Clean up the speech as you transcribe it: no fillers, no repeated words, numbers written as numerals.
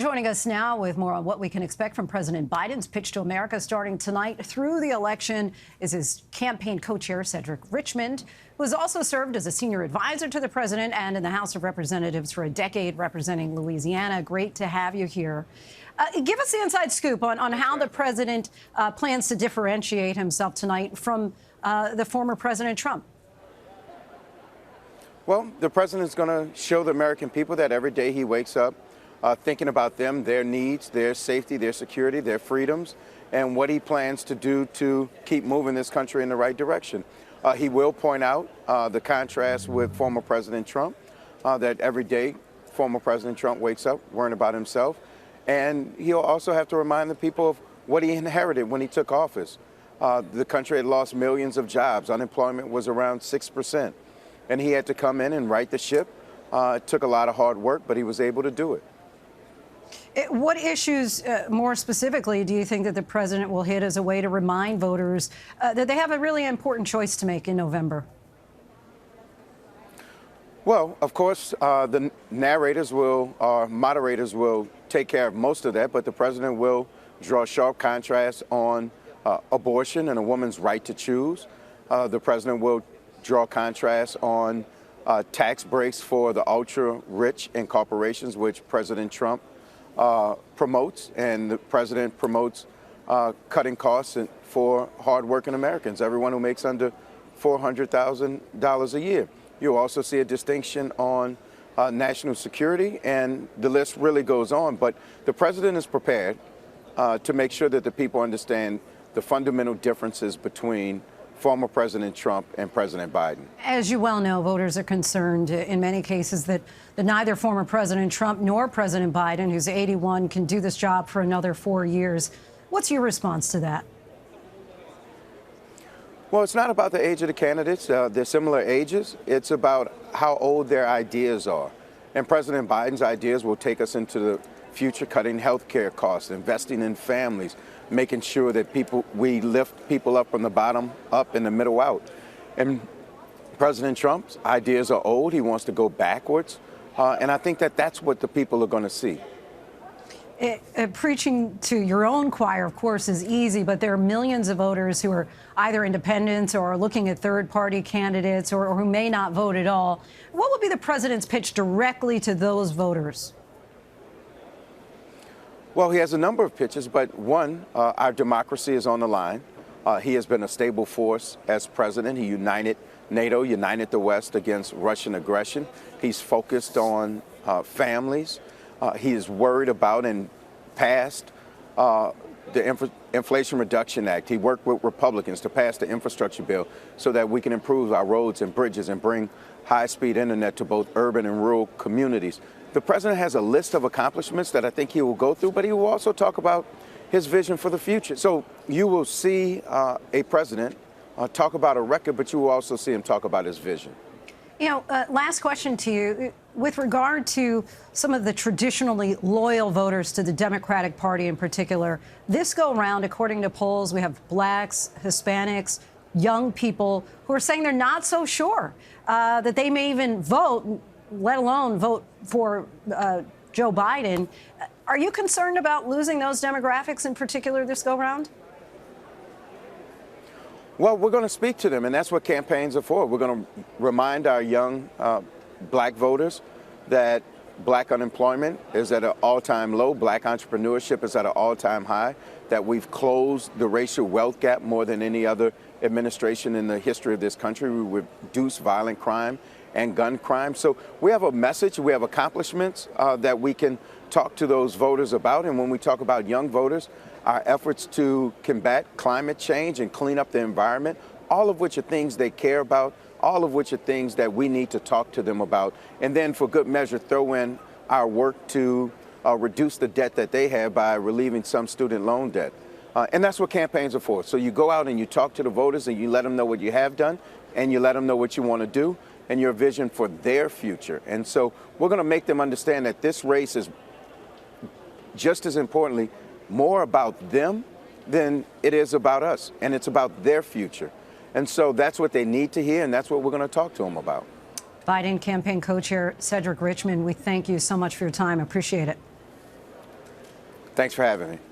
Joining us now with more on what we can expect from President Biden's pitch to America starting tonight through the election is his campaign co-chair, Cedric Richmond, who has also served as a senior advisor to the president and in the House of Representatives for a decade representing Louisiana. Great to have you here. Give us the inside scoop on how the president plans to differentiate himself tonight from the former President Trump. Well, the president's going to show the American people that every day he wakes up thinking about them, their needs, their safety, their security, their freedoms, and what he plans to do to keep moving this country in the right direction. He will point out the contrast with former President Trump, that every day former President Trump wakes up worrying about himself. And he'll also have to remind the people of what he inherited when he took office. The country had lost millions of jobs. Unemployment was around 6%. And he had to come in and right the ship. It took a lot of hard work, but he was able to do it. What issues, more specifically, do you think that the president will hit as a way to remind voters that they have a really important choice to make in November? Well, of course, the moderators will take care of most of that, but the president will draw sharp contrast on abortion and a woman's right to choose. The president will draw contrast on tax breaks for the ultra-rich and corporations, which President Trump promotes, and the president promotes cutting costs for hardworking Americans, everyone who makes under $400,000 a year. You'll also see a distinction on national security, and the list really goes on. But the president is prepared to make sure that the people understand the fundamental differences between former President Trump and President Biden. As you well know, voters are concerned in many cases that neither former President Trump nor President Biden, who's 81, can do this job for another 4 years. What's your response to that? Well, it's not about the age of the candidates. They're similar ages. It's about how old their ideas are. And President Biden's ideas will take us into the future, cutting health care costs, investing in families, making sure that we lift people up from the bottom up and the middle out. And President Trump's ideas are old. He wants to go backwards. And I think that that's what the people are going to see. Preaching to your own choir, of course, is easy, but there are millions of voters who are either independents or are looking at third-party candidates or who may not vote at all. What would be the president's pitch directly to those voters? Well, he has a number of pitches, but one, our democracy is on the line. He has been a stable force as president. He united NATO, united the West against Russian aggression. He's focused on families. He is worried about and passed the Inflation Reduction Act. He worked with Republicans to pass the infrastructure bill so that we can improve our roads and bridges and bring high-speed internet to both urban and rural communities. The president has a list of accomplishments that I think he will go through, but he will also talk about his vision for the future. So you will see a president talk about a record, but you will also see him talk about his vision. You know, last question to you. With regard to some of the traditionally loyal voters to the Democratic Party in particular, this go around, according to polls, we have blacks, Hispanics, young people who are saying they're not so sure that they may even vote, let alone vote for Joe Biden. Are you concerned about losing those demographics in particular this go round? Well, we're going to speak to them, and that's what campaigns are for. We're going to remind our young black voters that black unemployment is at an all-time low, black entrepreneurship is at an all-time high, that we've closed the racial wealth gap more than any other administration in the history of this country. We reduced violent crime and gun crime. So we have a message, we have accomplishments that we can talk to those voters about. And when we talk about young voters, our efforts to combat climate change and clean up the environment, all of which are things they care about, all of which are things that we need to talk to them about. And then for good measure, throw in our work to reduce the debt that they have by relieving some student loan debt. And that's what campaigns are for. So you go out and you talk to the voters and you let them know what you have done and you let them know what you want to do and your vision for their future. And so we're going to make them understand that this race is just as importantly more about them than it is about us. And it's about their future. And so that's what they need to hear, and that's what we're going to talk to them about. Biden campaign co-chair Cedric Richmond, we thank you so much for your time. Appreciate it. Thanks for having me.